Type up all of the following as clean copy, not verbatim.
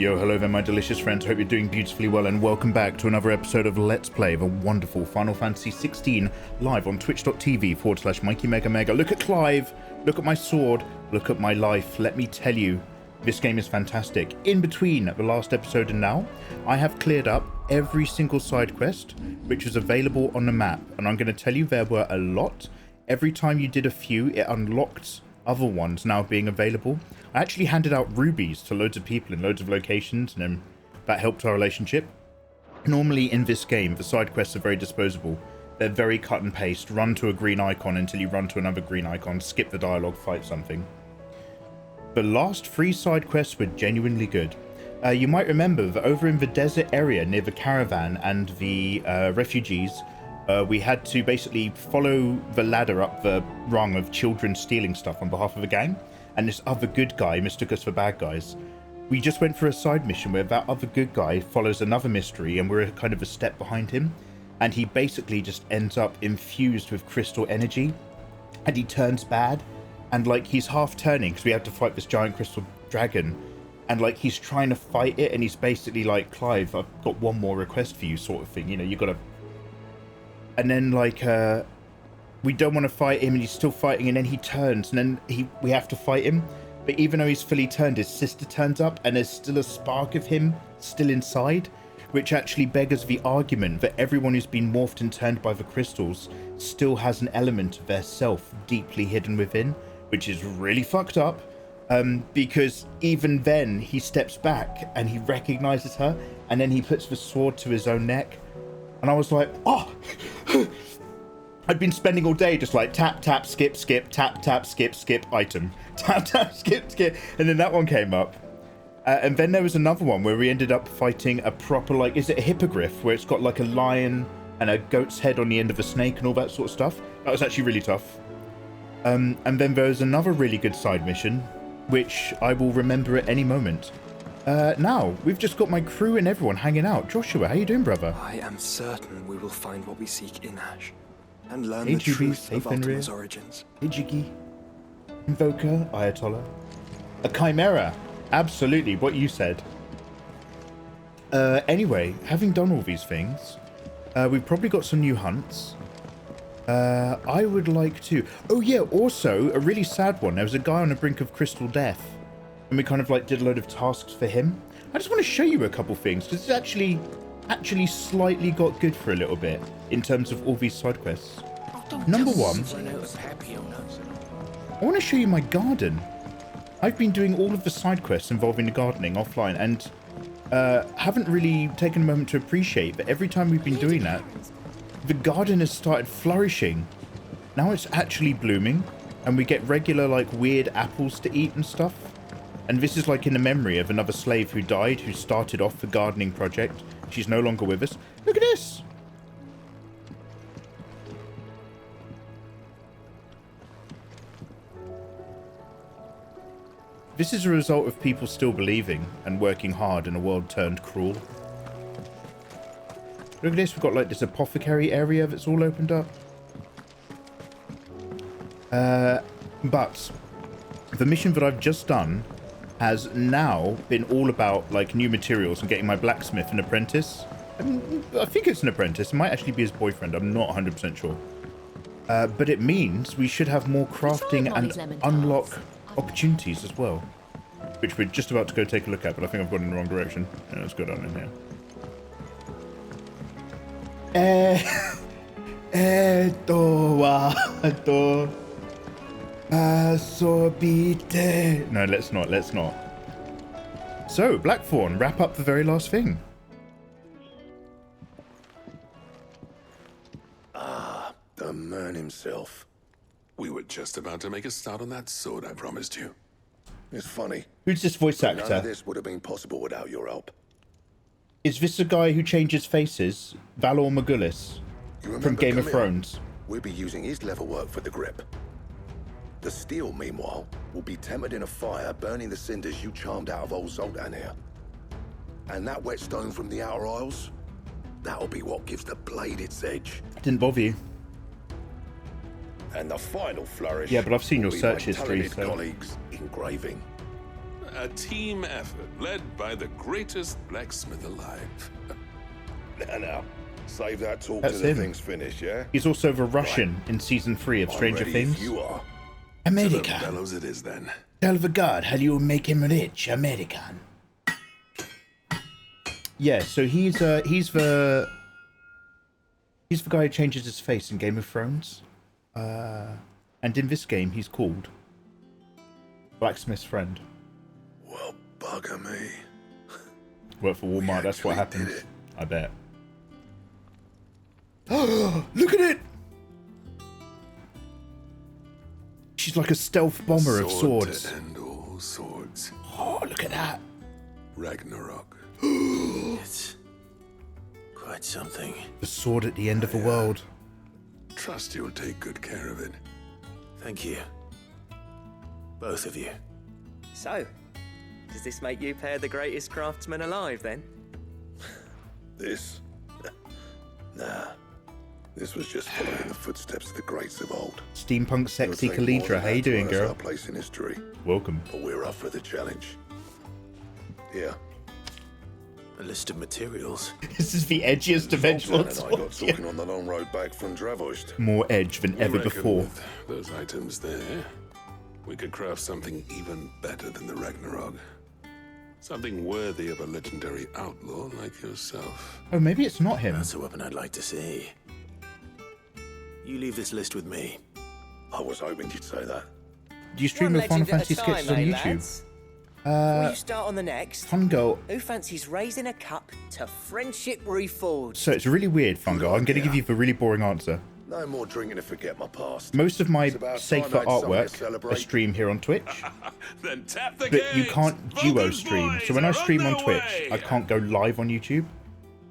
Yo, hello there my delicious friends, hope you're doing beautifully well and welcome back to another episode of Let's Play of a wonderful Final Fantasy XVI live on twitch.tv/MikeyMegaMega. Look at Clive, look at my sword, look at my life. Let me tell you, this game is fantastic. In between the last episode and now, I have cleared up every single side quest which was available on the map, and I'm going to tell you there were a lot. Every time you did a few, it unlocked other ones now being available. I actually handed out rubies to loads of people in loads of locations, and then that helped our relationship. Normally in this game, the side quests are very disposable. They're very cut and paste. Run to a green icon until you run to another green icon, skip the dialogue, fight something. The last 3 side quests were genuinely good. You might remember that over in the desert area near the caravan and the refugees, we had to basically follow the ladder up the rung of children stealing stuff on behalf of a gang, and this other good guy mistook us for bad guys. We just went for a side mission where that other good guy follows another mystery and we're kind of a step behind him, and he basically just ends up infused with crystal energy and he turns bad, and like he's half turning because we have to fight this giant crystal dragon, and like he's trying to fight it and he's basically like, Clive, I've got one more request for you, sort of thing, you know, you gotta. And then like we don't want to fight him and he's still fighting, and then he turns and then we have to fight him, but even though he's fully turned, his sister turns up and there's still a spark of him still inside, which actually beggars the argument that everyone who's been morphed and turned by the crystals still has an element of their self deeply hidden within, which is really fucked up, because even then he steps back and he recognizes her, and then he puts the sword to his own neck. And I was like, oh, I'd been spending all day just like tap, tap, skip, skip, tap, tap, skip, skip, item, tap, tap, skip, skip. And then that one came up. And then there was another one where we ended up fighting a proper, like, is it a hippogriff? Where it's got like a lion and a goat's head on the end of a snake and all that sort of stuff. That was actually really tough. And then there was another really good side mission, which I will remember at any moment. Now, we've just got my crew and everyone hanging out. Joshua, how you doing, brother? I am certain we will find what we seek in Ash, and learn Hey, the Juby, truth hey, of Fenrir. Ultima's origins. Hey, Jiggy. Invoker, Ayatollah. A chimera. Absolutely, what you said. Anyway, having done all these things, we've probably got some new hunts. I would like to... Oh yeah, also, a really sad one. There was a guy on the brink of crystal death, and we kind of like did a load of tasks for him. I just want to show you a couple things, because it's actually slightly got good for a little bit in terms of all these side quests. Number one, I want to show you my garden. I've been doing all of the side quests involving the gardening offline, and haven't really taken a moment to appreciate that every time we've been doing that, the garden has started flourishing. Now it's actually blooming, and we get regular like weird apples to eat and stuff. And this is like in the memory of another slave who died, who started off the gardening project. She's no longer with us. Look at this! This is a result of people still believing and working hard in a world turned cruel. Look at this, we've got like this apothecary area that's all opened up. But the mission that I've just done has now been all about like new materials and getting my blacksmith an apprentice. I think it's an apprentice. It might actually be his boyfriend. I'm not 100% sure. But it means we should have more crafting and unlock opportunities as well, which we're just about to go take a look at, but I think I've gone in the wrong direction. Yeah, let's go down in here. No, let's not. So, Blackthorn, wrap up the very last thing. Ah, the man himself. We were just about to make a start on that sword I promised you. It's funny. Who's this voice None of actor? this would have been possible without your help. Is this the guy who changes faces? Valor Morghulis You remember from Game of Camille? Thrones. We'll be using his leather work for the grip. The steel, meanwhile, will be tempered in a fire, burning the cinders you charmed out of old Zoltan here. And that whetstone from the Outer Isles, that'll be what gives the blade its edge. Didn't bother you. And the final flourish. Yeah, but I've seen your will be search my history, talented so... colleagues engraving. A team effort led by the greatest blacksmith alive. Now, save that talk That's till the him. thing's finished, yeah? He's also the Russian in season 3 of Stranger I'm ready if Things. you are. To the American. bellows it is then. Tell the God how you make him rich, American. Yeah, so he's the guy who changes his face in Game of Thrones. And in this game, he's called Blacksmith's Friend. Well, bugger me. Work for Walmart, that's what actually happens. did it. I bet. Look at it! She's like a stealth bomber of Sword swords. to end all swords. Oh, look at that. Ragnarok. It's quite something. The sword at the end of the world. Trust you'll take good care of it. Thank you. Both of you. So, does this make you pair the greatest craftsman alive, then? This? Nah. This was just following the footsteps of the greats of old. Steampunk sexy It'll take more Kalitra, than how that you to doing, earn us girl? our place in history, Welcome. but we're up for the challenge. Here. A list of materials. This is the edgiest dimensional Zoltan and I got sword. talking on the long road back from Dravost. More edge than ever Reckon before. with those items there, we could craft something even better than the Ragnarok. Something worthy of a legendary outlaw like yourself. Oh, maybe it's not him. That's a weapon I'd like to see. You leave this list with me. I was hoping you'd say that. Do you stream One the Final legend at Fantasy a time, sketches on eh, YouTube? lads? Before you start on the next, Fun girl. who fancies raising a cup to friendship reforged? So it's really weird, Fungo. I'm going to give you the really boring answer. No more drinking to forget my past. Most of my It's about safer time I had something to artwork I celebrate. stream here on Twitch, Then tap the but you gates. can't duo Vulcan's stream. boys So when I are stream on their Twitch, way. I can't go live on YouTube.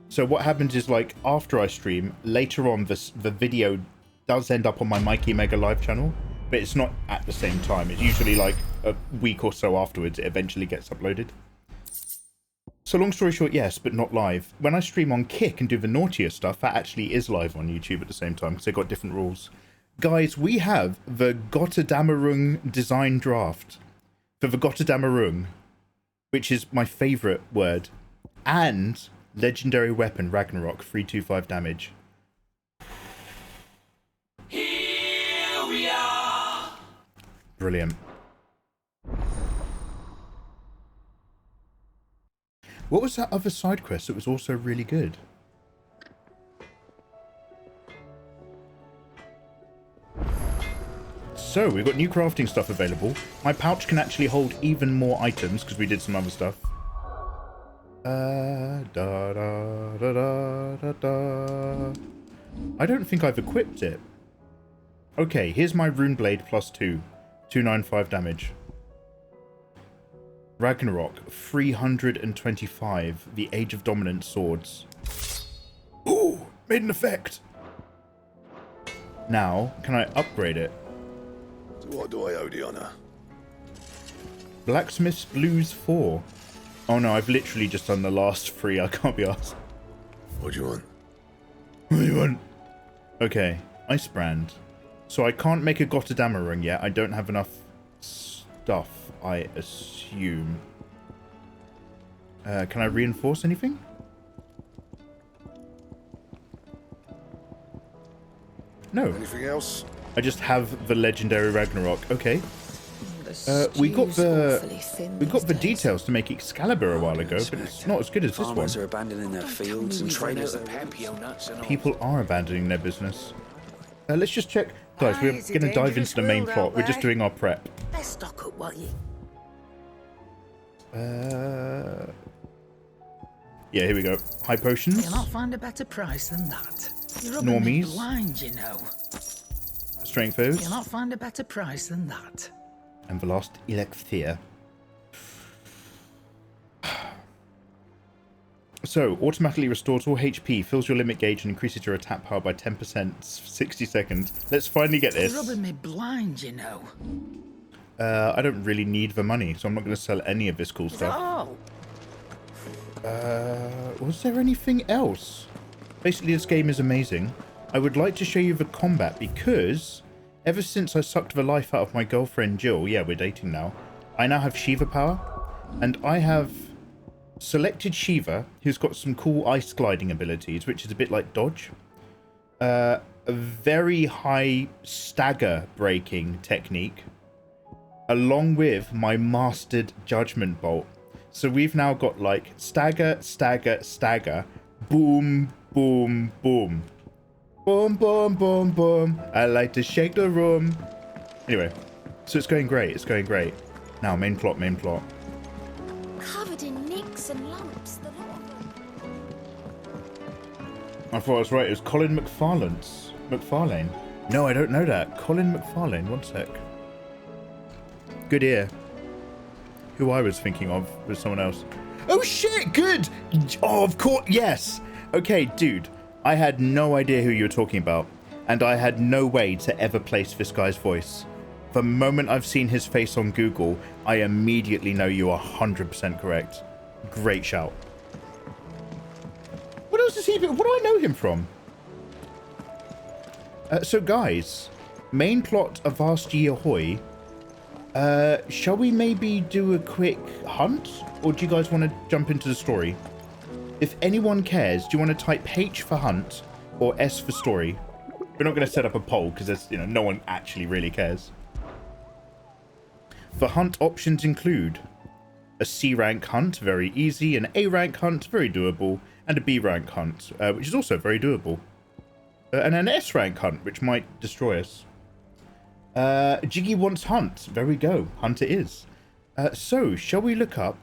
So what happens is, like, after I stream, later on, the video does end up on my Mikey Mega Live channel, but it's not at the same time. It's usually like a week or so afterwards it eventually gets uploaded. So long story short, yes, but not live. When I stream on Kick and do the naughtier stuff, that actually is live on YouTube at the same time because they've got different rules. Guys, we have the Gotterdammerung design draft for the Gotterdammerung, which is my favourite word, and legendary weapon Ragnarok 325 damage. Here we are. Brilliant. What was that other side quest that was also really good? So, we've got new crafting stuff available. My pouch can actually hold even more items because we did some other stuff. Da, da, da, da, da, da. I don't think I've equipped it. Okay, here's my rune blade plus 2. 295 damage. Ragnarok 325. The Age of Dominance swords. Ooh, made an effect. Now, can I upgrade it? So what do I owe the honor? Blacksmith's Blues 4. Oh no, I've literally just done the last 3. I can't be asked. What do you want? What do you want? Okay, Icebrand. So I can't make a Gotterdammerung yet. I don't have enough stuff, I assume. Can I reinforce anything? No. Anything else? I just have the legendary Ragnarok. Okay. We got the details to make Excalibur a while ago, but it's not as good as this one. Farmers are abandoning their fields and traders the People are abandoning their business. Let's just check. Guys, we're It's a going to dive dangerous into the main world plot. out We're just there. doing our prep. Let's stock up, what you? Yeah, here we go. High potions. You'll not find a better price than that. You're rubbing me Normies. blind, you know. Strength You'll foes. not find a better price than that. And the last elixir. So, automatically restores all HP, fills your limit gauge, and increases your attack power by 10%, 60 seconds. Let's finally get You're this. rubbing me blind, you know. I don't really need the money, so I'm not going to sell any of this cool stuff. Oh, Was there anything else? Basically, this game is amazing. I would like to show you the combat because ever since I sucked the life out of my girlfriend Jill, yeah, we're dating now, I now have Shiva power. And I have selected Shiva, who's got some cool ice gliding abilities, which is a bit like dodge. A very high stagger breaking technique, along with my mastered judgment bolt. So we've now got like stagger, stagger, stagger, boom, boom, boom. Boom, boom, boom, boom. I like to shake the room. Anyway, so it's going great. It's going great. Now, main plot, main plot. Covered in nicks and lumps, the lot of them. I thought I was right. It was Colin McFarlane. No, I don't know that. Colin McFarlane. One sec. Good ear. Who I was thinking of was someone else. Oh shit! Good. Oh, of course. Yes. Okay, dude. I had no idea who you were talking about, and I had no way to ever place this guy's voice. The moment I've seen his face on Google, I immediately know you are 100% correct. Great shout. What else is he? What do I know him from? So guys, main plot of Vast Ye Ahoy. Shall we maybe do a quick hunt, or do you guys want to jump into the story? If anyone cares, do you want to type H for hunt or S for story? We're not going to set up a poll because there's, no one actually really cares. The hunt options include a C rank hunt, very easy, an A rank hunt, very doable, and a B rank hunt, which is also very doable, and an S rank hunt, which might destroy us. Jiggy wants hunt. There we go. Hunt it is. So, shall we look up?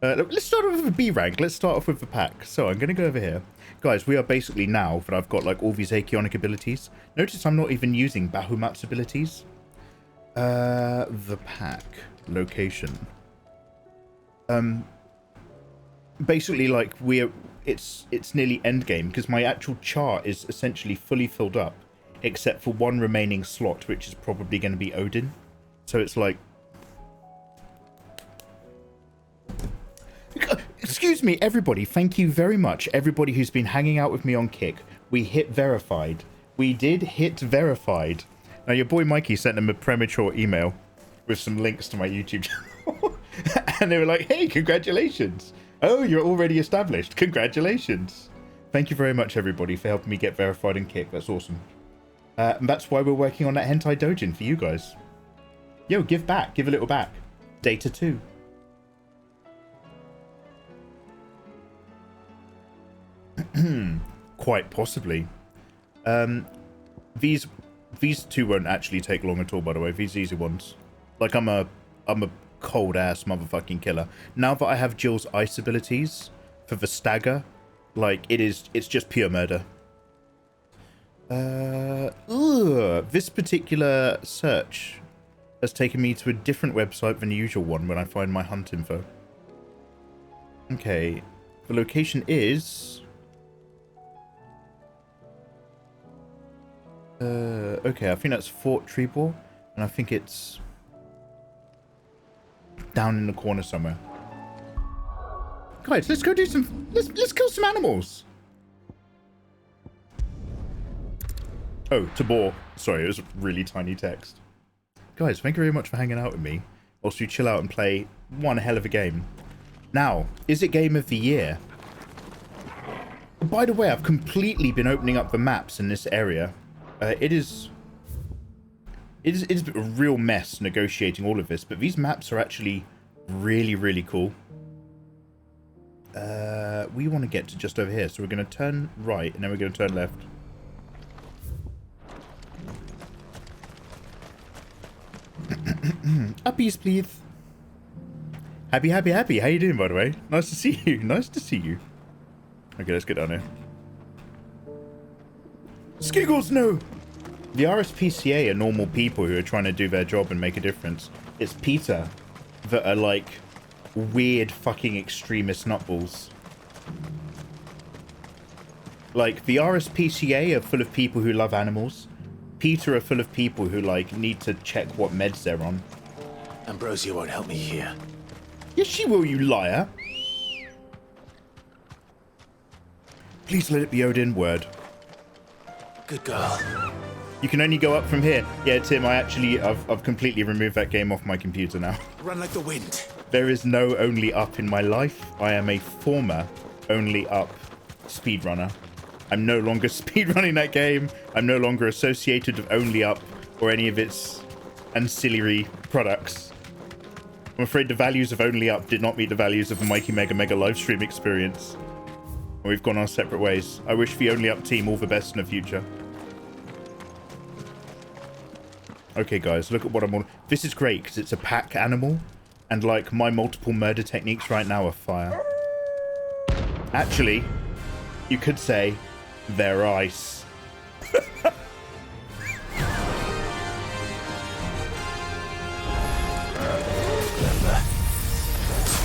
Let's start off with a B rank. Let's start off with the pack. So, I'm going to go over here. Guys, we are basically now that I've got like all these Acheonic abilities. Notice I'm not even using Bahamut's abilities. The pack. Location. Basically, like, it's nearly endgame because my actual chart is essentially fully filled up. Except for one remaining slot, which is probably going to be Odin. So it's like... Excuse me, everybody. Thank you very much. Everybody who's been hanging out with me on Kick. We hit verified. We did hit verified. Now, your boy Mikey sent them a premature email with some links to my YouTube channel. And they were like, hey, congratulations. Oh, you're already established. Congratulations. Thank you very much, everybody, for helping me get verified in Kick. That's awesome. And that's why we're working on that hentai dojin for you guys. Yo, give back. Give a little back. Data 2. Quite possibly. These two won't actually take long at all, by the way. These easy ones. Like, I'm a cold-ass motherfucking killer. Now that I have Jill's ice abilities for the stagger, like, it's just pure murder. This particular search has taken me to a different website than the usual one when I find my hunt info. Okay, the location is... okay, I think that's Fort Trebor, and I think it's down in the corner somewhere. Guys, let's go do some... Let's kill some animals! Oh, Tabor. Sorry, it was really tiny text. Guys, thank you very much for hanging out with me whilst you chill out and play one hell of a game. Now, is it Game of the Year? By the way, I've completely been opening up the maps in this area. It is a real mess negotiating all of this, but these maps are actually really, really cool. We want to get to just over here, so we're going to turn right and then we're going to turn left. Uppies, please. Happy. How you doing, by the way? Nice to see you. Nice to see you. Okay, let's get down here. Skiggles, no! The RSPCA are normal people who are trying to do their job and make a difference. It's PETA that are like weird fucking extremist nutballs. Like, the RSPCA are full of people who love animals. PETA are full of people who, like, need to check what meds they're on. Ambrosia won't help me here. Yes, she will, you liar. Please let it be Odin. Word. Good girl. You can only go up from here. Yeah, Tim, I've completely removed that game off my computer now. Run like the wind. There is no only up in my life. I am a former only up speedrunner. I'm no longer speedrunning that game. I'm no longer associated with only up or any of its ancillary products. I'm afraid the values of only up did not meet the values of the Mikey Mega Mega livestream experience. And we've gone our separate ways. I wish the only up team all the best in the future. Okay, guys, look at what I'm on. This is great because it's a pack animal. And, like, my multiple murder techniques right now are fire. Actually, you could say they're ice. You're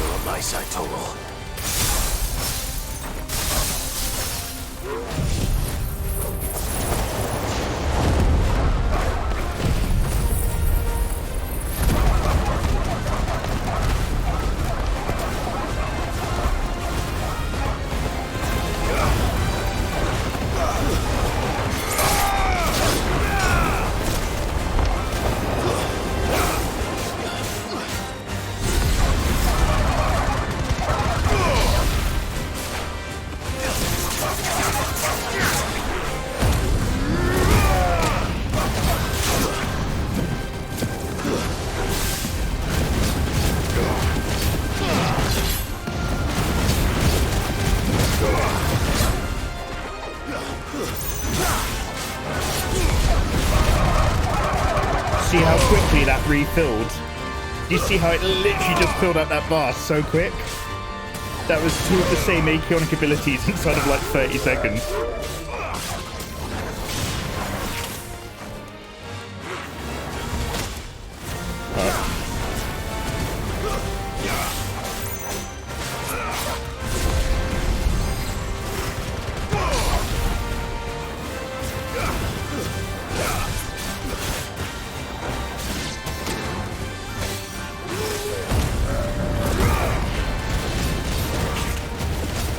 on my side, Total. See how quickly that refilled? Do you see how it literally just filled up that bar so quick? That was two of the same Aeonic abilities inside of like 30 seconds.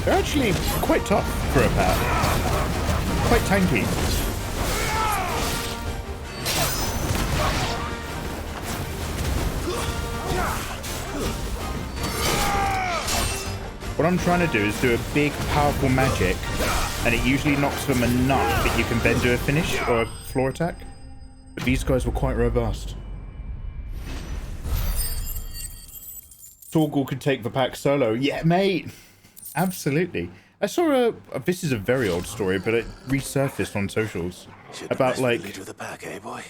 They're actually quite tough for a pack. Quite tanky. What I'm trying to do is do a big, powerful magic, and it usually knocks them enough that you can then do a finish or a floor attack. But these guys were quite robust. Torgal could take the pack solo. Yeah, mate! Absolutely. I saw this is a very old story, but it resurfaced on socials about like the pack, eh, boy?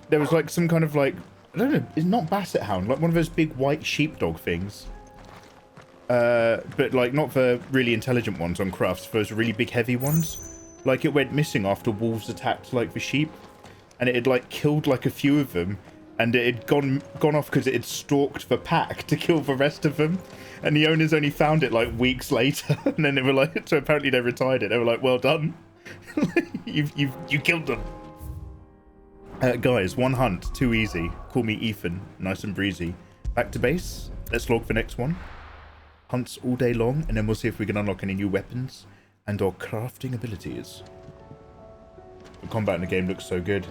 there was like some kind of like, I don't know, it's not basset hound, like one of those big white sheepdog things. But like not the really intelligent ones on crafts, those really big heavy ones. Like it went missing after wolves attacked like the sheep, and it had like killed like a few of them, and it had gone off because it had stalked the pack to kill the rest of them. And the owners only found it like weeks later, and then they were like, so apparently they retired it. They were like, well done, you killed them. Guys, one hunt, too easy. Call me Ethan, nice and breezy. Back to base. Let's log the next one. Hunts all day long, and then we'll see if we can unlock any new weapons and or crafting abilities. The combat in the game looks so good.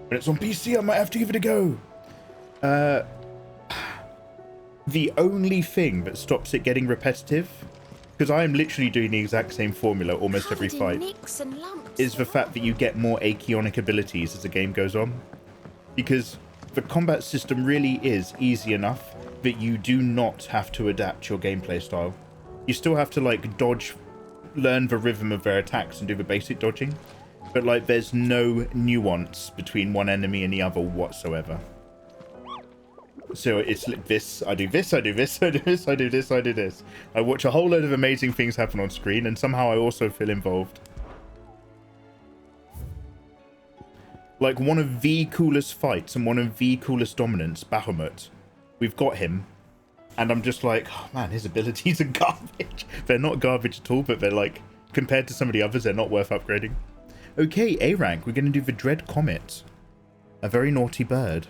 When it's on PC, I might have to give it a go. The only thing that stops it getting repetitive, because I am literally doing the exact same formula almost every fight, is the fact that you get more Aeonic abilities as the game goes on. Because the combat system really is easy enough that you do not have to adapt your gameplay style. You still have to like dodge, learn the rhythm of their attacks and do the basic dodging, but like there's no nuance between one enemy and the other whatsoever. So it's like this, I do this, I do this, I do this, I do this, I do this. I watch a whole load of amazing things happen on screen, and somehow I also feel involved. Like one of the coolest fights and one of the coolest dominants, Bahamut. We've got him, and I'm just like, oh man, his abilities are garbage. They're not garbage at all, but they're like, compared to some of the others, they're not worth upgrading. Okay, A rank, we're going to do the Dread Comet. A very naughty bird.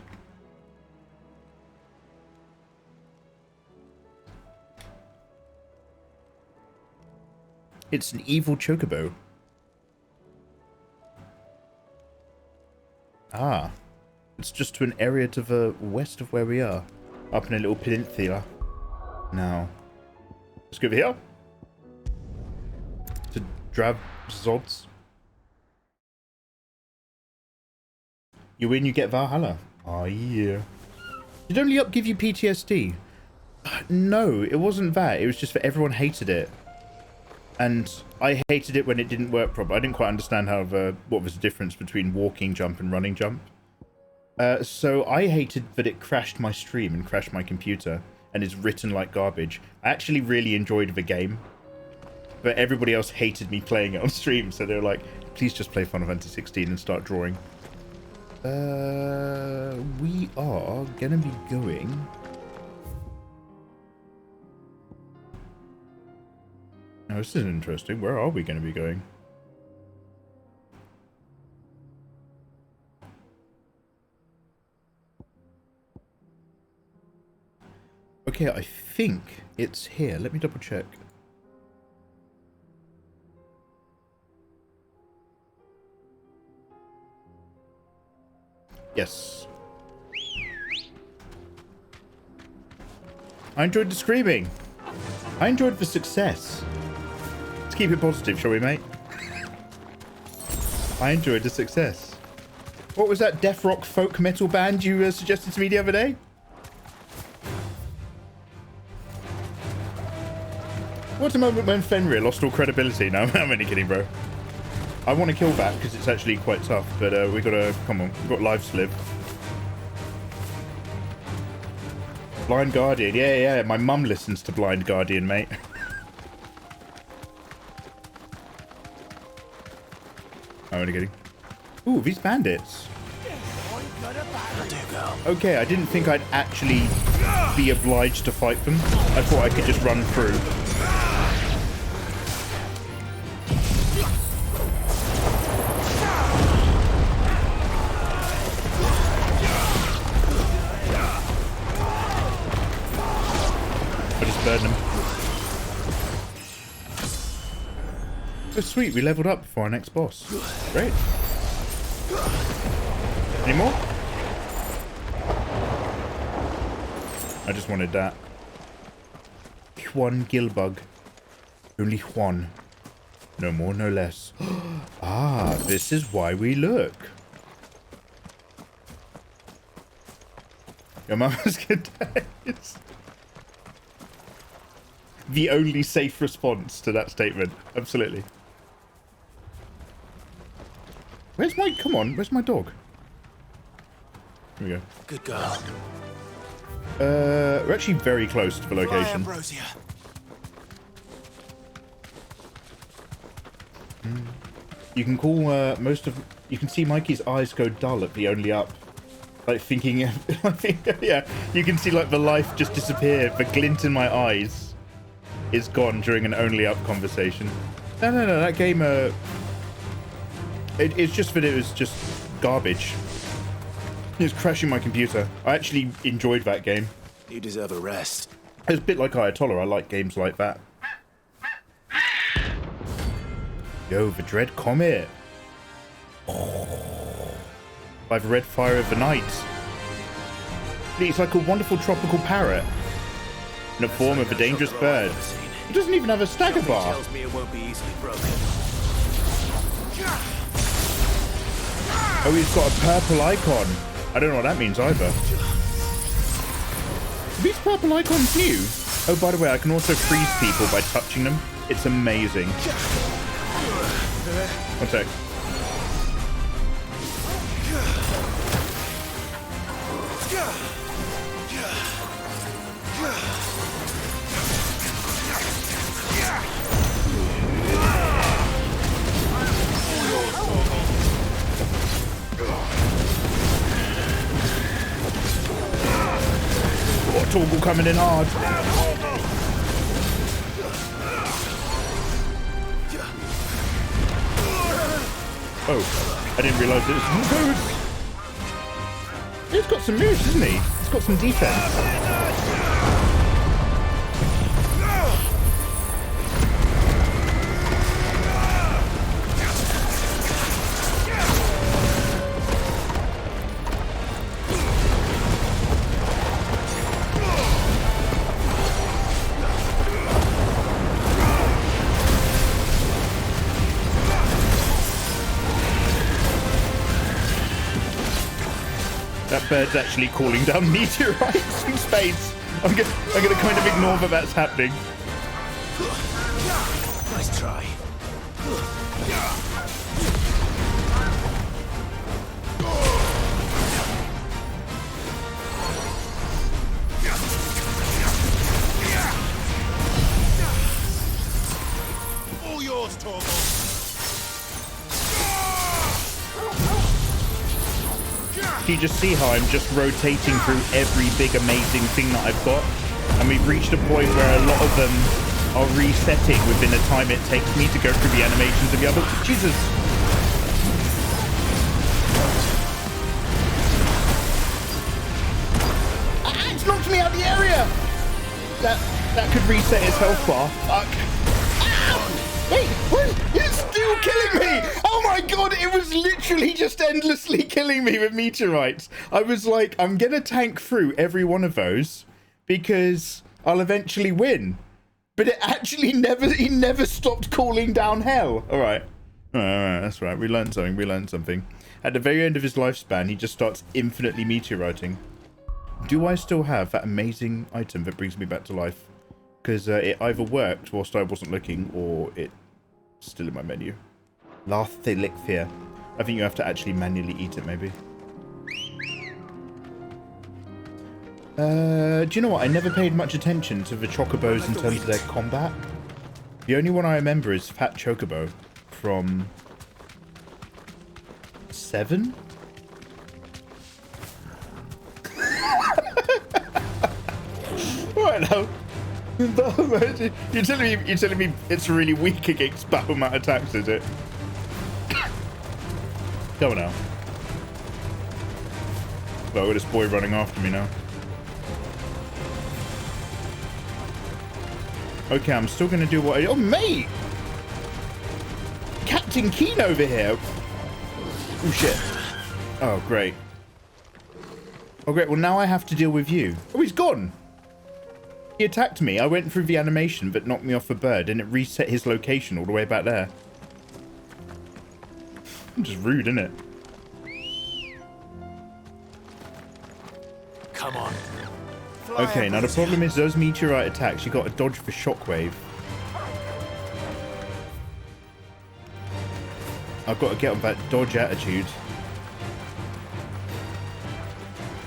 It's an evil chocobo. Ah. It's just to an area to the west of where we are. Up in a little peninsula. Now, let's go over here. To Drab Zods. You win, you get Valhalla. Oh, yeah. Did Only Up give you PTSD? No, it wasn't that. It was just that everyone hated it. And I hated it when it didn't work properly. I didn't quite understand how what was the difference between walking jump and running jump. So I hated that it crashed my stream and crashed my computer and is written like garbage. I actually really enjoyed the game, but everybody else hated me playing it on stream. So they were like, please just play Final Fantasy 16 and start drawing. We are gonna be going... Oh, this is interesting. Where are we going to be going? Okay, I think it's here. Let me double check. Yes. I enjoyed the screaming. I enjoyed the success. Let's keep it positive, shall we, mate? I enjoyed the success. What was that death rock folk metal band you suggested to me the other day? What's the moment when Fenrir lost all credibility? No, I'm only kidding, bro. I want to kill that because it's actually quite tough, but we gotta, come on, we've got lives to live. Blind Guardian, yeah, my mum listens to Blind Guardian, mate. I'm only kidding. Ooh, these bandits. Okay, I didn't think I'd actually be obliged to fight them. I thought I could just run through. I just burn them. Oh, sweet, we leveled up before our next boss. Great. Any more? I just wanted that. Juan Gilbug. Only Juan. No more, no less. Ah, this is why we look. Your mama's gonna die. It's the only safe response to that statement. Absolutely. Where's my... Come on, where's my dog? Here we go. Good girl. We're actually very close to the location. You can call you can see Mikey's eyes go dull at the Only Up. Like thinking, yeah, you can see like the life just disappear. The glint in my eyes is gone during an Only Up conversation. No, that game, it's just that it was just garbage. It was crashing my computer. I actually enjoyed that game. You deserve a rest. It's a bit like Ayatollah. I like games like that. Yo, the Dread Comet. By the Red Fire of the Night. It's like a wonderful tropical parrot. In the form of a dangerous bird. It doesn't even have a stagger bar. Tells me it won't be easily broken. Oh, he's got a purple icon. I don't know what that means either. Are these purple icons new? Oh, by the way, I can also freeze people by touching them. It's amazing. One sec. Oh, Torgal coming in hard. Oh, I didn't realise it was moves. He's got some moves, isn't he? He's got some defense. that bird's actually calling down meteorites from space. I'm gonna kind of ignore that that's happening. Nice try. All yours, Torgal. Do you just see how I'm just rotating through every big amazing thing that I've got? And we've reached a point where a lot of them are resetting within the time it takes me to go through the animations of the other. Jesus! Ah, it's knocked me out of the area! That could reset his health bar. Fuck. Ah! Wait, what? It's still killing me! Oh my god, it was literally just endlessly killing me with meteorites. I was like, I'm gonna tank through every one of those because I'll eventually win. But it actually he never stopped calling down hell. All right, that's right. We learned something. At the very end of his lifespan, he just starts infinitely meteoriting. Do I still have that amazing item that brings me back to life? Because it either worked whilst I wasn't looking, or it's still in my menu. Larthilicfear. I think you have to actually manually eat it, maybe. Do you know what? I never paid much attention to the chocobos in terms of their combat. The only one I remember is Fat Chocobo from 7? Right now. You're telling me it's really weak against battle mat attacks, is it? Go on now. Oh, with this boy running after me now. Okay, I'm still gonna do what I... Oh, mate! Captain Keen over here! Oh, shit. Oh, great. Oh, great. Well, now I have to deal with you. Oh, he's gone! He attacked me. I went through the animation that knocked me off a bird, and it reset his location all the way back there. Just rude, isn't it? Come on. Okay, now the problem is those meteorite attacks, you got to dodge the shockwave. I've got to get on that dodge attitude.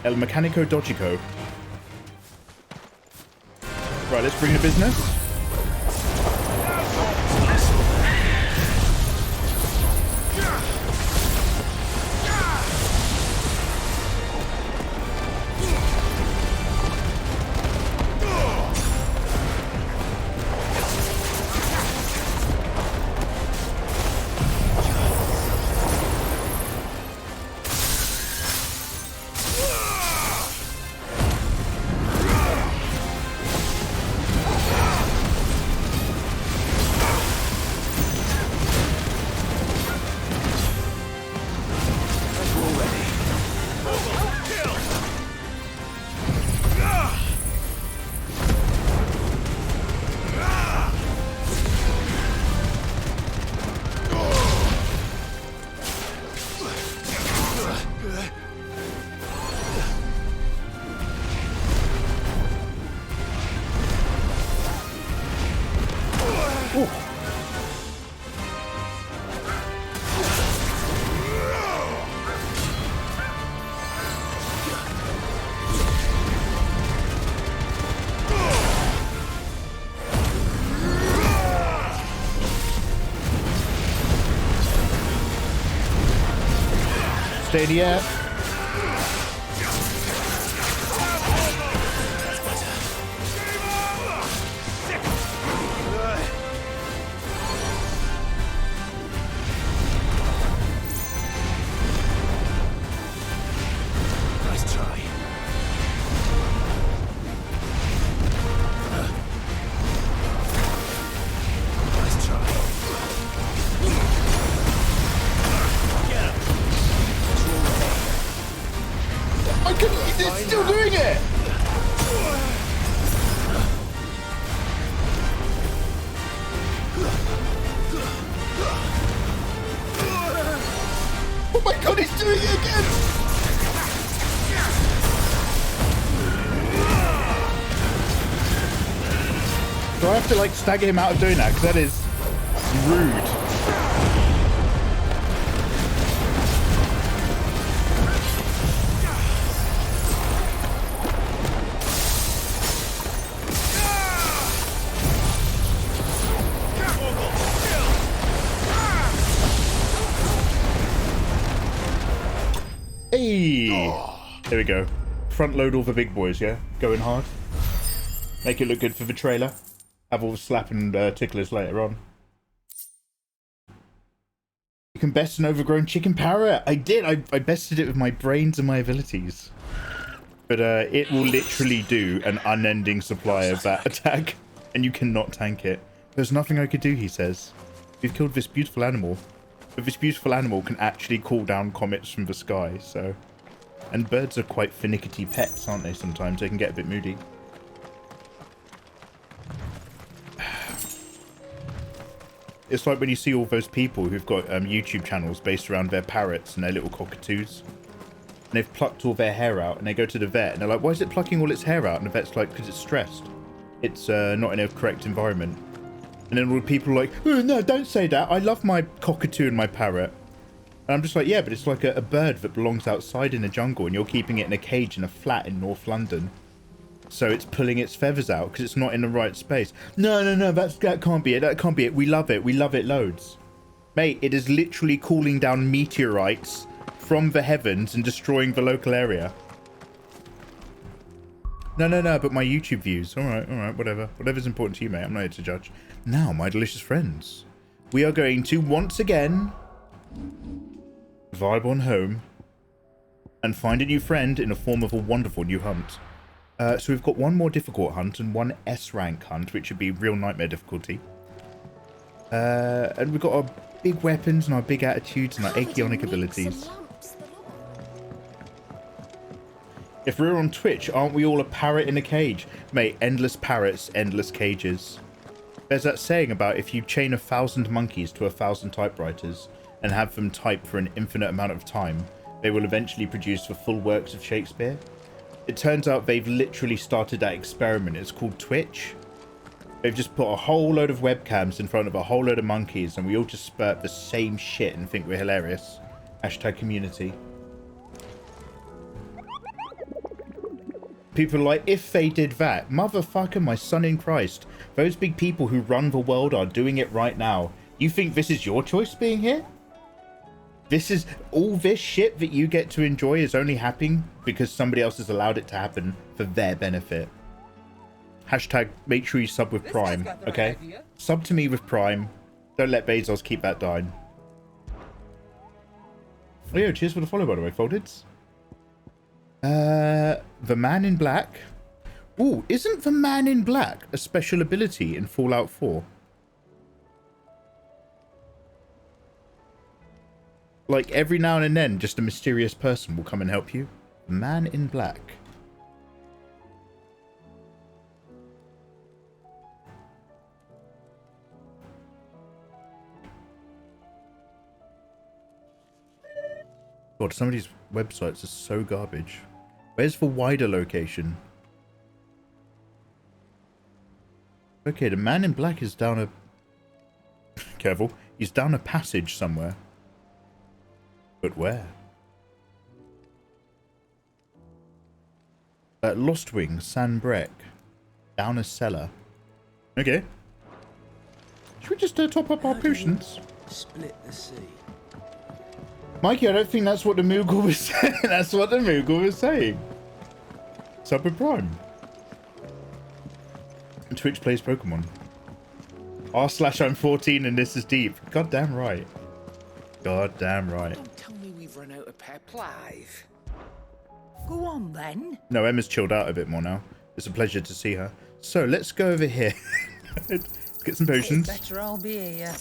El Mecanico Dodgico. Right, let's bring the business. Stadia. Nice try. Nice try. I couldn't. It's still doing it. Oh my god, he's doing it again. Do I have to, like, stagger him out of doing that? Because that is rude. Hey! There we go. Front load all the big boys, yeah? Going hard. Make it look good for the trailer. Have all the slap and ticklers later on. You can best an overgrown chicken parrot. I did. I bested it with my brains and my abilities. But it will literally do an unending supply of that attack. And you cannot tank it. There's nothing I could do, he says. We've killed this beautiful animal. But this beautiful animal can actually call down comets from the sky, so... And birds are quite finicky pets, aren't they, sometimes? They can get a bit moody. It's like when you see all those people who've got YouTube channels based around their parrots and their little cockatoos. And they've plucked all their hair out, and they go to the vet, and they're like, why is it plucking all its hair out? And the vet's like, because it's stressed. It's not in a correct environment. And then all the people are like, oh, no, don't say that. I love my cockatoo and my parrot. And I'm just like, yeah, but it's like a bird that belongs outside in a jungle, and you're keeping it in a cage in a flat in North London. So it's pulling its feathers out because it's not in the right space. No, that can't be it. That can't be it. We love it. We love it loads. Mate, it is literally cooling down meteorites from the heavens and destroying the local area. No, but my YouTube views. All right, whatever. Whatever's important to you, mate. I'm not here to judge. Now, my delicious friends, we are going to once again vibe on home and find a new friend in the form of a wonderful new hunt. So we've got one more difficult hunt and one S rank hunt, which would be real nightmare difficulty. And we've got our big weapons and our big attitudes and our achionic abilities. If we're on Twitch, aren't we all a parrot in a cage? Mate, endless parrots, endless cages. There's that saying about if you chain 1,000 monkeys to 1,000 typewriters and have them type for an infinite amount of time, they will eventually produce the full works of Shakespeare. It turns out they've literally started that experiment. It's called Twitch. They've just put a whole load of webcams in front of a whole load of monkeys, and we all just spurt the same shit and think we're hilarious. Hashtag community. People are like, if they did that, motherfucker, my son in Christ, those big people who run the world are doing it right now. You think this is your choice being here? This is all this shit that you get to enjoy is only happening because somebody else has allowed it to happen for their benefit. Hashtag make sure you sub with Prime, okay? Sub to me with Prime. Don't let Bezos keep that dying. Oh yeah, cheers for the follow, by the way, Foldeds. The Man in Black. Ooh, isn't the Man in Black a special ability in Fallout 4? Like, every now and then, just a mysterious person will come and help you. Man in Black. God, some of these websites are so garbage. Where's the wider location? Okay, the Man in Black is down a... Careful. He's down a passage somewhere. But where? Lost Wing, San Brec. Down a cellar. Okay. Should we just top up our potions? Split the sea. Mikey, I don't think that's what the Moogle was saying. That's what the Moogle was saying. Sub with Prime. Twitch plays Pokemon. R/I'm 14 and this is deep. God damn right. God damn right. Don't tell me we've run out of pep. Clive. Go on then. No, Emma's chilled out a bit more now. It's a pleasure to see her. So let's go over here. Let's get some potions. It's better I'll be here.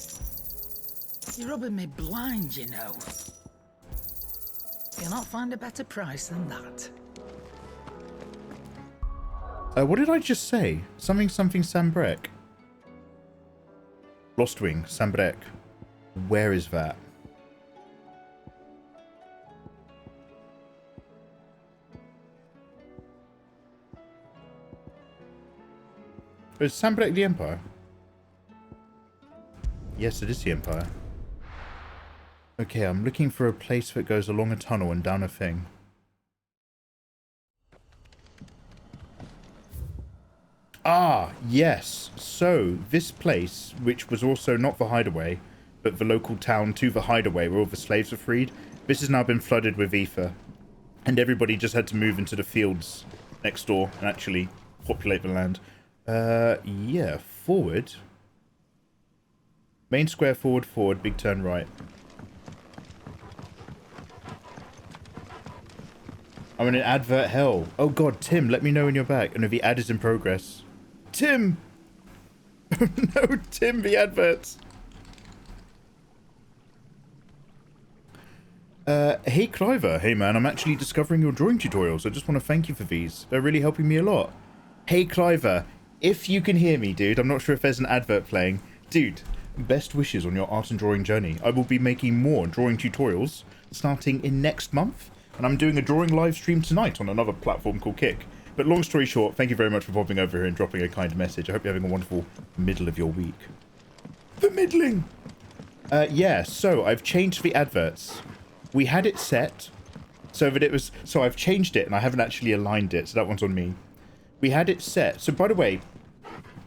You're rubbing me blind, you know. You'll not find a better price than that. What did I just say? Something San Brec. Lost Wing, San Brec. Where is that? Is Sambrek the Empire? Yes, it is the Empire. Okay, I'm looking for a place that goes along a tunnel and down a thing. Ah, yes. So, this place, which was also not the hideaway, but the local town to the hideaway where all the slaves were freed, this has now been flooded with ether. And everybody just had to move into the fields next door and actually populate the land. Yeah, forward. Main square forward, big turn right. I'm in an advert hell. Oh god, Tim, let me know when you're back. And if the ad is in progress. Tim! No, Tim, the adverts. Hey Clive, hey man, I'm actually discovering your drawing tutorials. I just want to thank you for these. They're really helping me a lot. Hey Clive, if you can hear me, dude, I'm not sure if there's an advert playing. Dude, best wishes on your art and drawing journey. I will be making more drawing tutorials starting in next month. And I'm doing a drawing live stream tonight on another platform called Kick. But long story short, thank you very much for popping over here and dropping a kind message. I hope you're having a wonderful middle of your week. The middling! Yeah, so I've changed the adverts. We had it set so that it was... So I've changed it and I haven't actually aligned it, so that one's on me. We had it set. So by the way,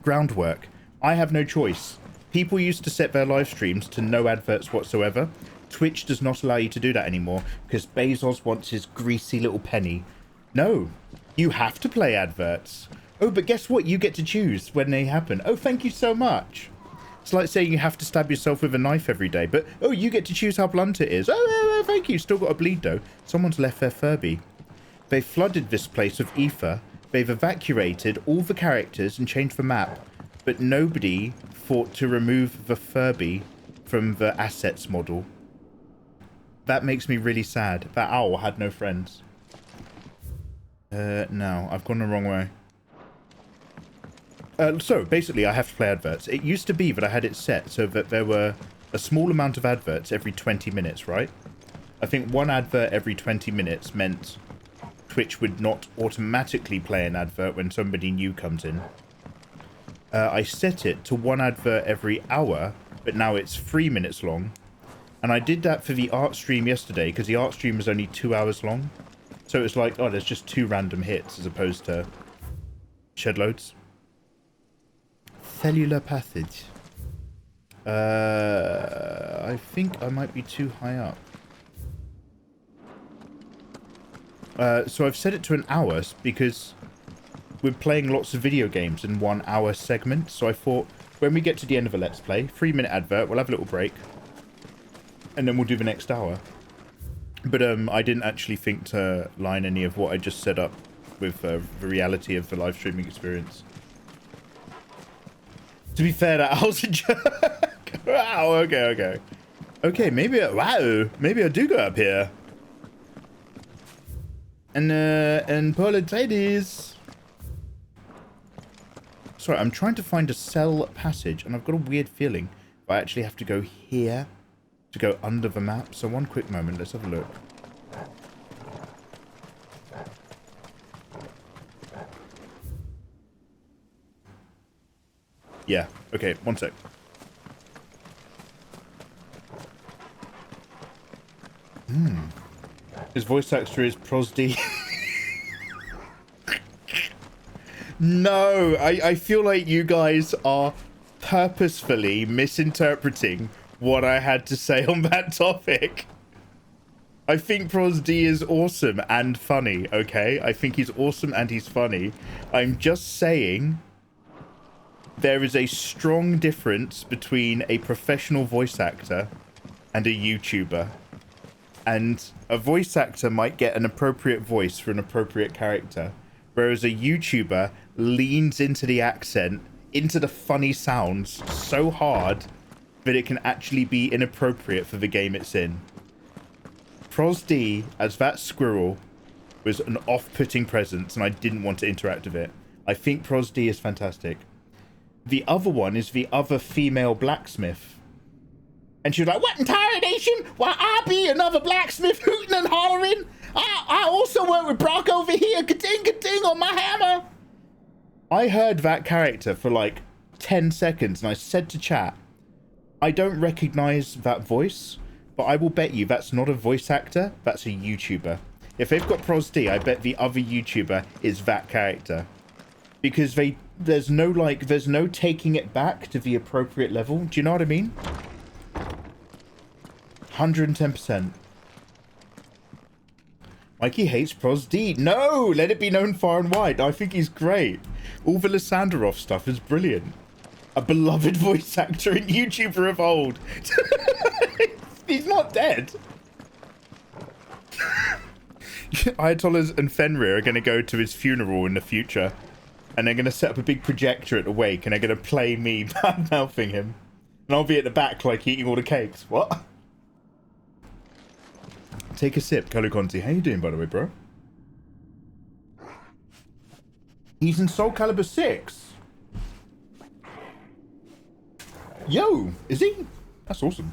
groundwork. I have no choice. People used to set their live streams to no adverts whatsoever. Twitch does not allow you to do that anymore because Bezos wants his greasy little penny. No, you have to play adverts. Oh, but guess what? You get to choose when they happen. Oh, thank you so much. It's like saying you have to stab yourself with a knife every day, but oh, you get to choose how blunt it is. Oh, thank you. Still got to bleed though. Someone's left their Furby. They flooded this place with ether. They've evacuated all the characters and changed the map, but nobody thought to remove the Furby from the assets model. That makes me really sad. That owl had no friends. No, I've gone the wrong way. So, basically, I have to play adverts. It used to be that I had it set so that there were a small amount of adverts every 20 minutes, right? I think one advert every 20 minutes meant Twitch would not automatically play an advert when somebody new comes in. I set it to one advert every hour, but now it's 3 minutes long. And I did that for the art stream yesterday because the art stream was only 2 hours long. So it's like, oh, there's just 2 random hits as opposed to shed loads. Cellular passage. I think I might be too high up. So I've set it to an hour because we're playing lots of video games in 1 hour segments. So I thought when we get to the end of a Let's Play, 3-minute advert, we'll have a little break. And then we'll do the next hour. But I didn't actually think to line any of what I just set up with the reality of the live streaming experience. To be fair, that was a joke. Wow, okay. Okay, maybe I do go up here. And Politades. Sorry, I'm trying to find a cell passage, and I've got a weird feeling I actually have to go here to go under the map. So one quick moment, let's have a look. Yeah, okay, one sec. His voice actor is Prosdy. No, I feel like you guys are purposefully misinterpreting what I had to say on that topic. I think Prosdy is awesome and funny, okay? I think he's awesome and he's funny. I'm just saying there is a strong difference between a professional voice actor and a YouTuber. And a voice actor might get an appropriate voice for an appropriate character, whereas a YouTuber leans into the accent, into the funny sounds so hard that it can actually be inappropriate for the game it's in. Prosdy, as that squirrel, was an off-putting presence, and I didn't want to interact with it. I think Prosdy is fantastic. The other one is the other female blacksmith. And she was like, what in tarnation? Why, I be another blacksmith hooting and hollering? I also work with Brock over here, ka-ding on my hammer. I heard that character for like 10 seconds and I said to chat, I don't recognize that voice, but I will bet you that's not a voice actor, that's a YouTuber. If they've got Pros D, I bet the other YouTuber is that character. Because there's no taking it back to the appropriate level. Do you know what I mean? 110%. Mikey hates Pros D. No! Let it be known far and wide. I think he's great. All the Lysandrov stuff is brilliant. A beloved voice actor and YouTuber of old. He's not dead. Ayatollahs and Fenrir are going to go to his funeral in the future. And they're going to set up a big projector at the wake. And they're going to play me bad-mouthing him. And I'll be at the back, like, eating all the cakes. What? Take a sip, Colo Conti. How you doing, by the way, bro? He's in Soul Calibur 6. Yo, is he? That's awesome.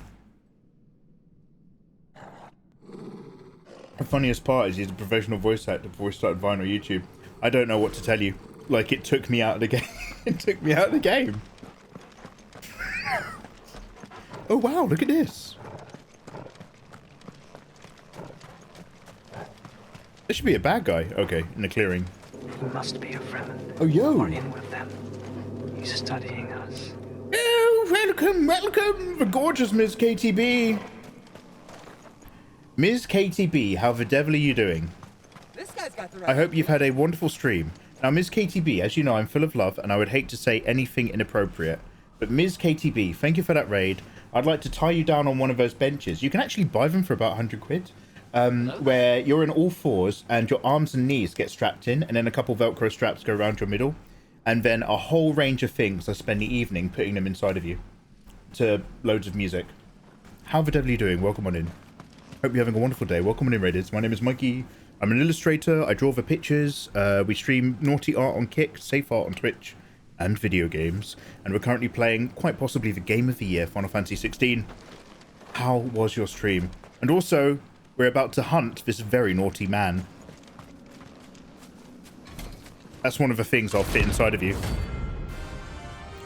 The funniest part is he's a professional voice actor before he started Vine or YouTube. I don't know what to tell you. Like, it took me out of the game. It took me out of the game. Oh, wow, look at this. This should be a bad guy. Okay, in the clearing. He must be a friend. Oh, yo. We're in with them. He's studying us. Oh, welcome, welcome, the gorgeous Ms. KTB. Ms. KTB, how the devil are you doing? This guy's got the right. I hope you've had a wonderful stream. Now, Ms. KTB, as you know, I'm full of love, and I would hate to say anything inappropriate. But Ms. KTB, thank you for that raid. I'd like to tie you down on one of those benches. You can actually buy them for about 100 quid. Where you're in all fours and your arms and knees get strapped in, and then a couple Velcro straps go around your middle, and then a whole range of things. I spend the evening putting them inside of you to loads of music. How the devil are you doing? Welcome on in. Hope you're having a wonderful day. Welcome on in, Raiders. My name is Mikey. I'm an illustrator. I draw the pictures. We stream naughty art on Kick, safe art on Twitch, and video games. And we're currently playing quite possibly the game of the year, Final Fantasy 16. How was your stream? And also, we're about to hunt this very naughty man. That's one of the things I'll fit inside of you.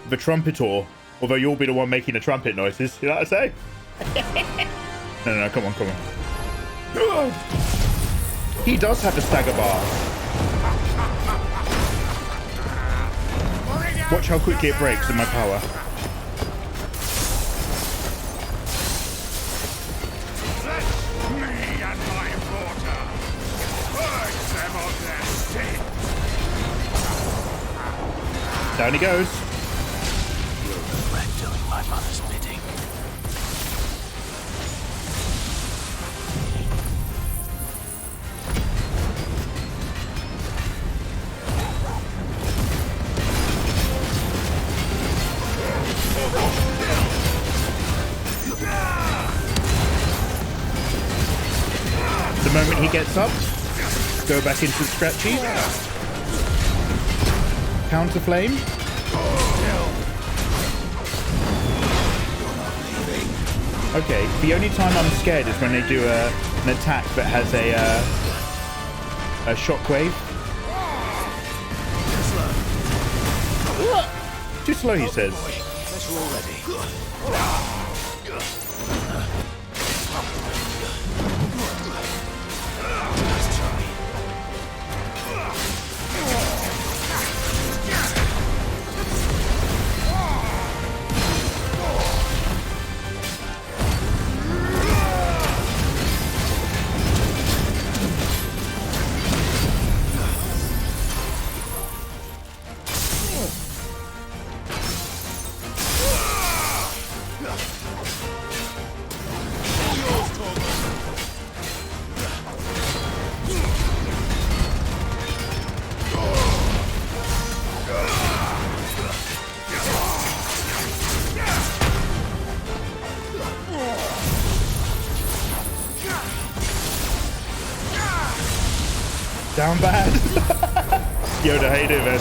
The trumpetor. Although you'll be the one making the trumpet noises. You know what I say? No, come on. He does have a stagger bar. Watch how quickly it breaks in my power. Down he goes. You'll regret doing my mother's bidding. The moment he gets up, go back into the scratchy. Counter flame. Okay, the only time I'm scared is when they do an attack that has a shockwave. Too slow, he says. Down bad. Yoda, how you doing, man?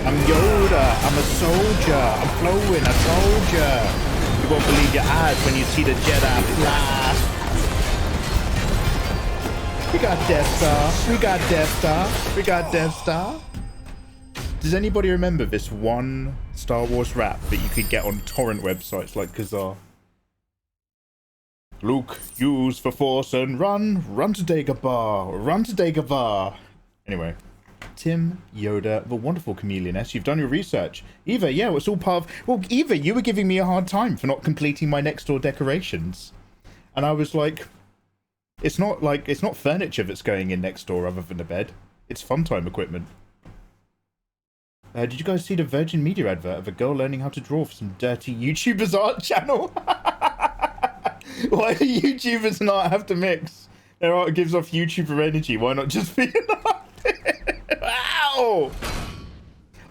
I'm Yoda. I'm a soldier. I'm flowing. I told ya. You won't believe your eyes when you see the Jedi fly. We got Death Star. We got Death Star. We got Death Star. Does anybody remember this one Star Wars rap that you could get on torrent websites like Kazaa? Luke, use the Force and run. Run to Dagobah. Run to Dagobah. Anyway. Tim, Yoda, the wonderful Chameleoness, you've done your research. Eva, yeah, it's all part of... Well, Eva, you were giving me a hard time for not completing my next door decorations. And I was like... It's not furniture that's going in next door other than a bed. It's fun time equipment. Did you guys see the Virgin Media advert of a girl learning how to draw for some dirty YouTubers art channel? Why do YouTubers and art have to mix? Their art gives off YouTuber energy. Why not just be an artist? Wow!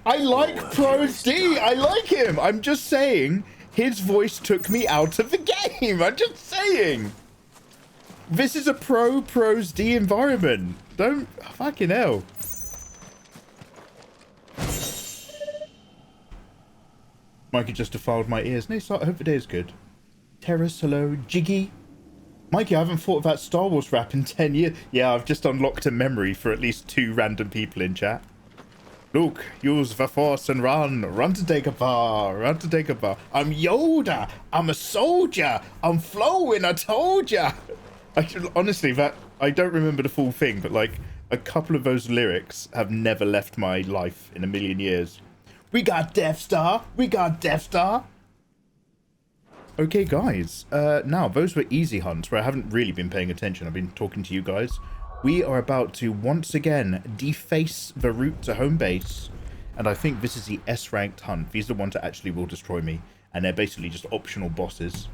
I like Pros D. I like him. I'm just saying his voice took me out of the game. I'm just saying. This is a Pros D environment. Don't fucking hell. Mikey just defiled my ears. No, I hope the day is good. Terrace, hello. Jiggy. Mikey, I haven't thought of that Star Wars rap in 10 years. Yeah, I've just unlocked a memory for at least 2 random people in chat. Luke, use the Force and run. Run to Dagobah. Run to Dagobah. I'm Yoda. I'm a soldier. I'm flowing. I told ya. Honestly, I don't remember the full thing, but like a couple of those lyrics have never left my life in a million years. We got Death Star. We got Death Star. Okay, guys. Now, those were easy hunts where I haven't really been paying attention. I've been talking to you guys. We are about to once again deface the route to home base. And I think this is the S-ranked hunt. These are the ones that actually will destroy me. And they're basically just optional bosses.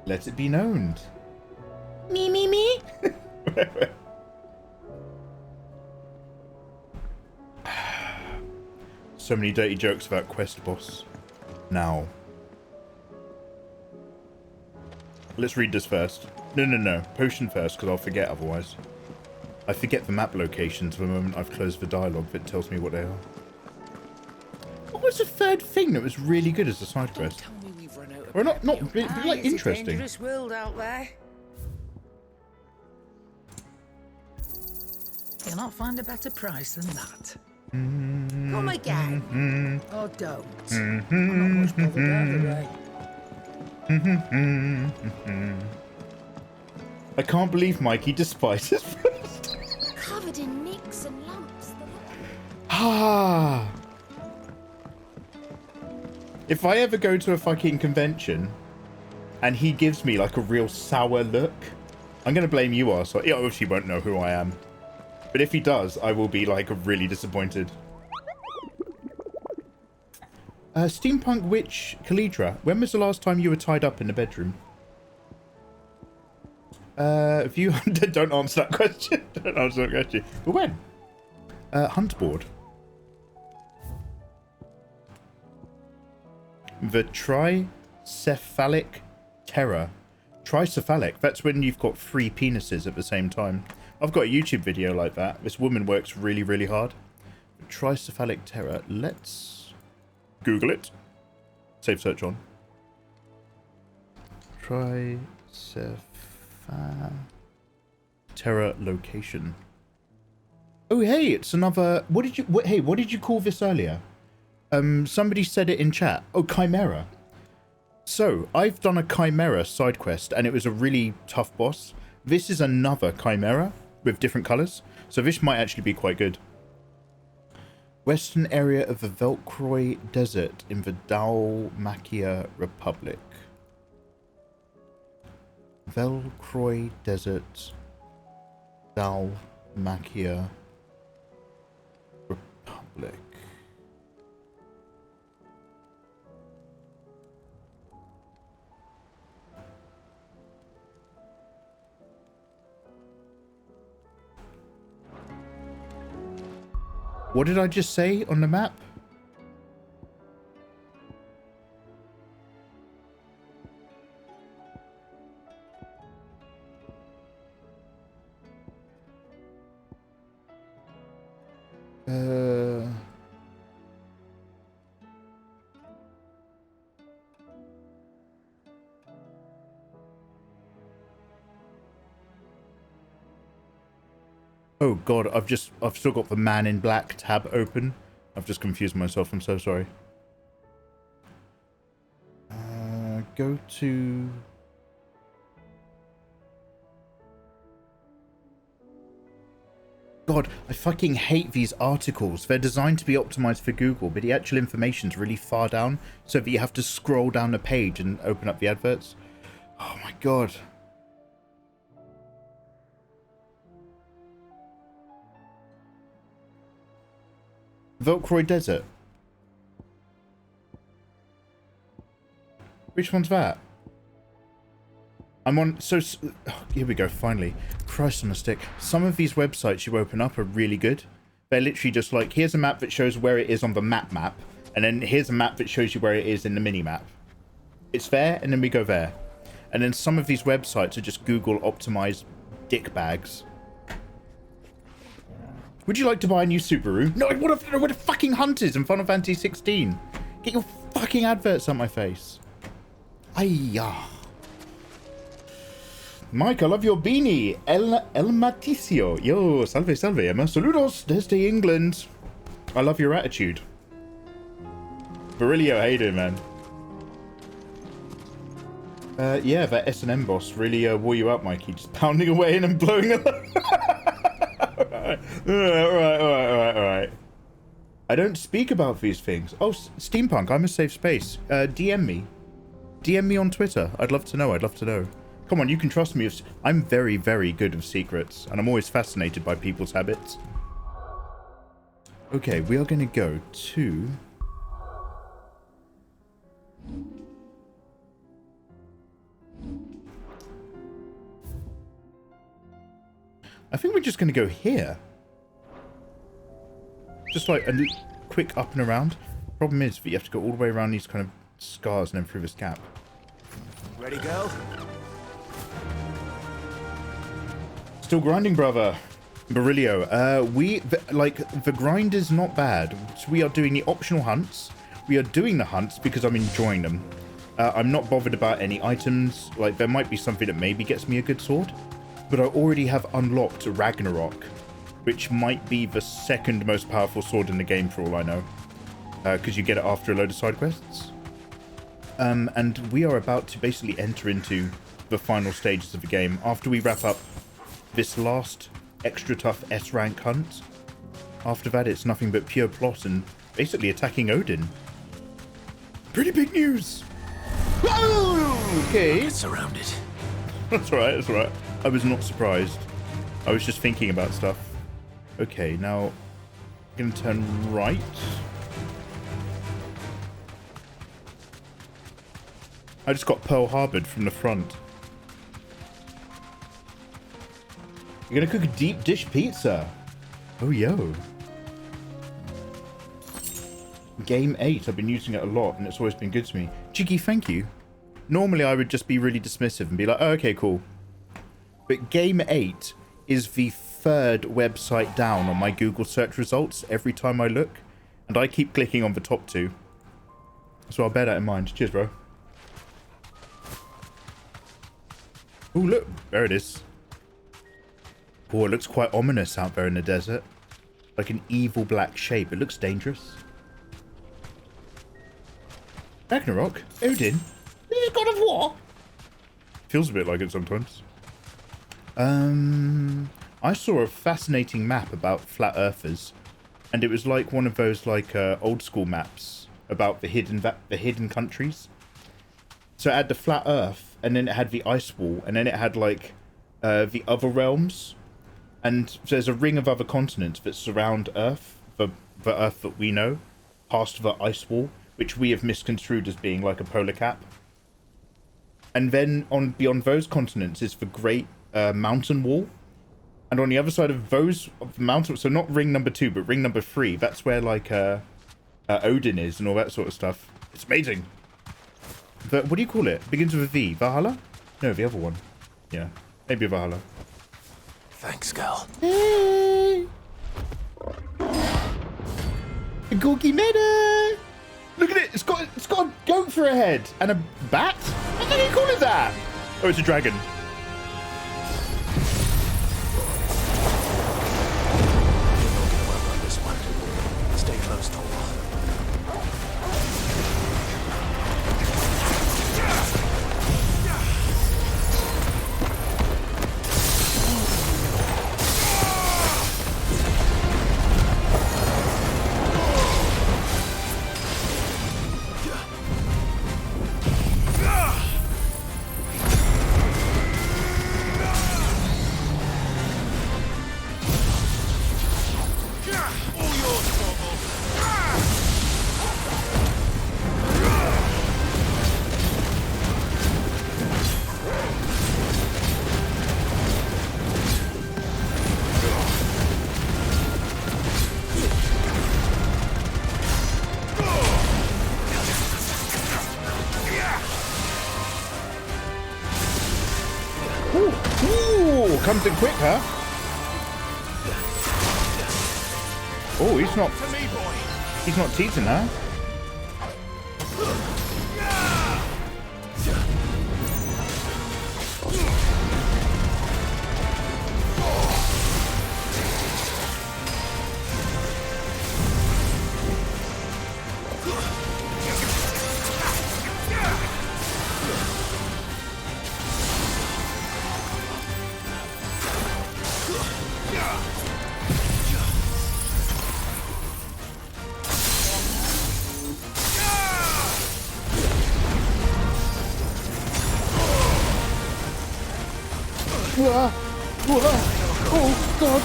Let it be known. Me. So many dirty jokes about quest boss. Now. Let's read this first. No. Potion first, because I'll forget otherwise. I forget the map locations the moment I've closed the dialogue that tells me what they are. What was the third thing that was really good as a side quest? Or not like interesting. Dangerous world out there. You'll not find a better price than that. Come again. Or don't. I'm not much bothered either way. I can't believe Mikey despises first. Covered in nicks and lumps. Ah. If I ever go to a fucking convention and he gives me like a real sour look, I'm going to blame you, arsehole. He obviously won't know who I am. But if he does, I will be like really disappointed. Steampunk Witch Kalidra, when was the last time you were tied up in the bedroom? If you don't answer that question. Don't answer that question. But when? Hunt board. The tricephalic terror. Tricephalic. That's when you've got 3 penises at the same time. I've got a YouTube video like that. This woman works really, really hard. Tricephalic terror. Let's Google it. Save search on. Terror location. Oh, hey, it's another. What did you call this earlier? Somebody said it in chat. Oh, Chimera. So I've done a Chimera side quest, and it was a really tough boss. This is another Chimera with different colors, so this might actually be quite good. Western area of the Velcroy Desert in the Dalmatia Republic. Velcroy Desert, Dalmatia Republic. What did I just say on the map? Oh god, I've still got the Man in Black tab open. I've just confused myself, I'm so sorry. Go to... God, I fucking hate these articles. They're designed to be optimized for Google, but the actual information's really far down, so that you have to scroll down the page and open up the adverts. Oh my god. Velcroy Desert. Which one's that? I'm on... So... Oh, here we go, finally. Christ on a stick. Some of these websites you open up are really good. They're literally just like, here's a map that shows where it is on the map, and then here's a map that shows you where it is in the mini-map. It's there, and then we go there. And then some of these websites are just Google optimized dick bags. Would you like to buy a new Subaru? No, I want to know where the fucking hunt is in Final Fantasy 16. Get your fucking adverts on my face. Ayya. Mike, I love your beanie. El Maticio. Yo, salve, salve, Emma. Saludos desde England. I love your attitude. Virilio, how you doing, man? Yeah, that S&M boss really wore you out, Mikey. Just pounding away and then blowing up. Alright. I don't speak about these things. Oh, Steampunk, I'm a safe space. DM me. DM me on Twitter. I'd love to know. Come on, you can trust me. I'm very, very good with secrets, and I'm always fascinated by people's habits. Okay, we are going to go to... I think we're just going to go here. Just like a quick up and around. Problem is that you have to go all the way around these kind of scars and then through this gap. Ready, go? Still grinding, brother. Barilio. The grind is not bad. So we are doing the optional hunts. We are doing the hunts because I'm enjoying them. I'm not bothered about any items. Like, there might be something that maybe gets me a good sword. But I already have unlocked Ragnarok, which might be the second most powerful sword in the game for all I know. Because you get it after a load of side quests. And we are about to basically enter into the final stages of the game. After we wrap up this last extra tough S-rank hunt, after that it's nothing but pure plot and basically attacking Odin. Pretty big news! Whoa! Okay. Get surrounded. That's right. I was not surprised. I was just thinking about stuff. Okay, now I'm gonna turn right. I just got Pearl Harbored from the front. You're gonna cook a deep dish pizza. Oh, yo. Game 8. I've been using it a lot and it's always been good to me. Jiggy, thank you. Normally I would just be really dismissive and be like, oh, okay, cool. But Game 8 is the third website down on my Google search results every time I look. And I keep clicking on the top two. So I'll bear that in mind. Cheers, bro. Oh, look. There it is. Oh, it looks quite ominous out there in the desert. Like an evil black shape. It looks dangerous. Ragnarok? Odin? This is God of War? Feels a bit like it sometimes. I saw a fascinating map about flat earthers. And it was like one of those like old school maps about the hidden countries. So it had the flat earth, and then it had the ice wall, and then it had like the other realms. And there's a ring of other continents that surround Earth, the Earth that we know, past the ice wall, which we have misconstrued as being like a polar cap. And then beyond those continents is the Great Mountain Wall. And on the other side of those mountains, so not ring number 2, but ring number 3, that's where like Odin is and all that sort of stuff. It's amazing. But what do you call it? Begins with a V. Valhalla? No, the other one. Yeah, maybe Valhalla. Thanks, girl. Hey! A Gorky Meta! Look at it! It's got a goat for a head and a bat. What do you call it that? Oh, it's a dragon. Ooh, comes in quick, huh? Oh, he's not teasing her. Oh, God.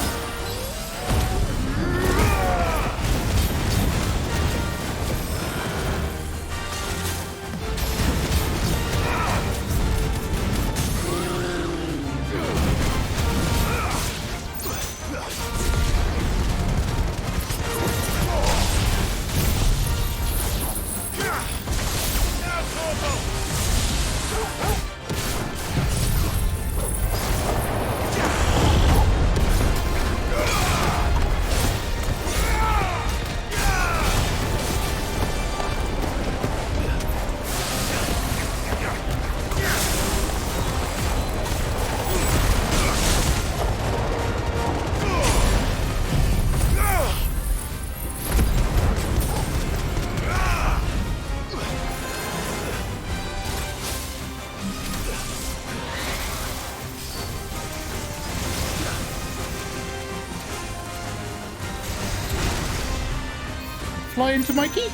Fly into Mikey.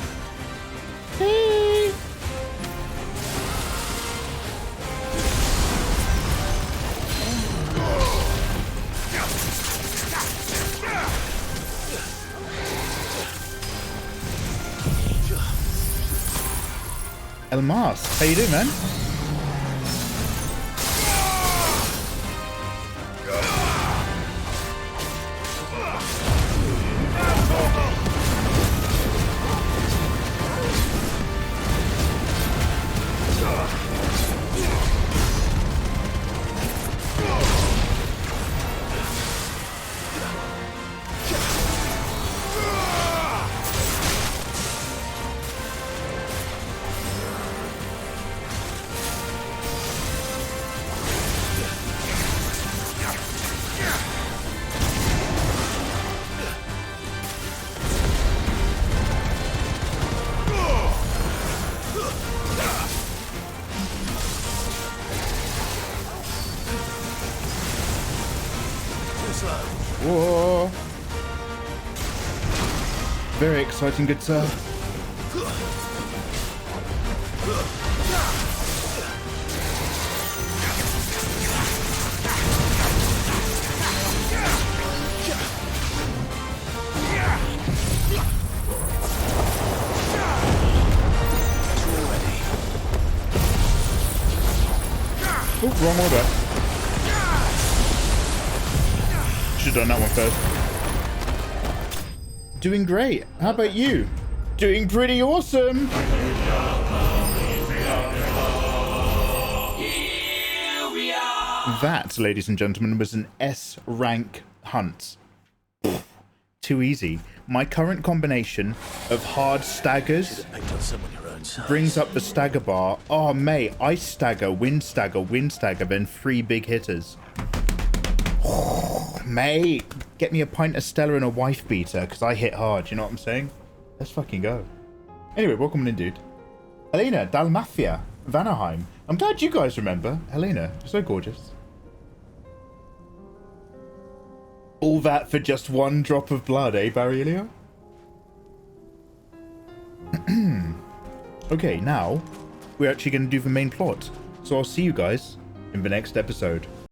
Hey. El Mas, how you doing, man? Whoa. Very exciting, good sir. Oh, wrong order. Should have done that one first. Doing great. How about you? Doing pretty awesome. That, ladies and gentlemen, was an S rank hunt. Too easy. My current combination of hard staggers brings up the stagger bar. Oh, mate, ice stagger, wind stagger, then 3 big hitters. Mate, get me a pint of Stella and a wife beater, because I hit hard, you know what I'm saying? Let's fucking go. Anyway, welcome in, dude. Helena, Dalmathia, Vanaheim. I'm glad you guys remember. Helena, you're so gorgeous. All that for just 1 drop of blood, eh, Barrelio? Okay, now we're actually going to do the main plot. So I'll see you guys in the next episode.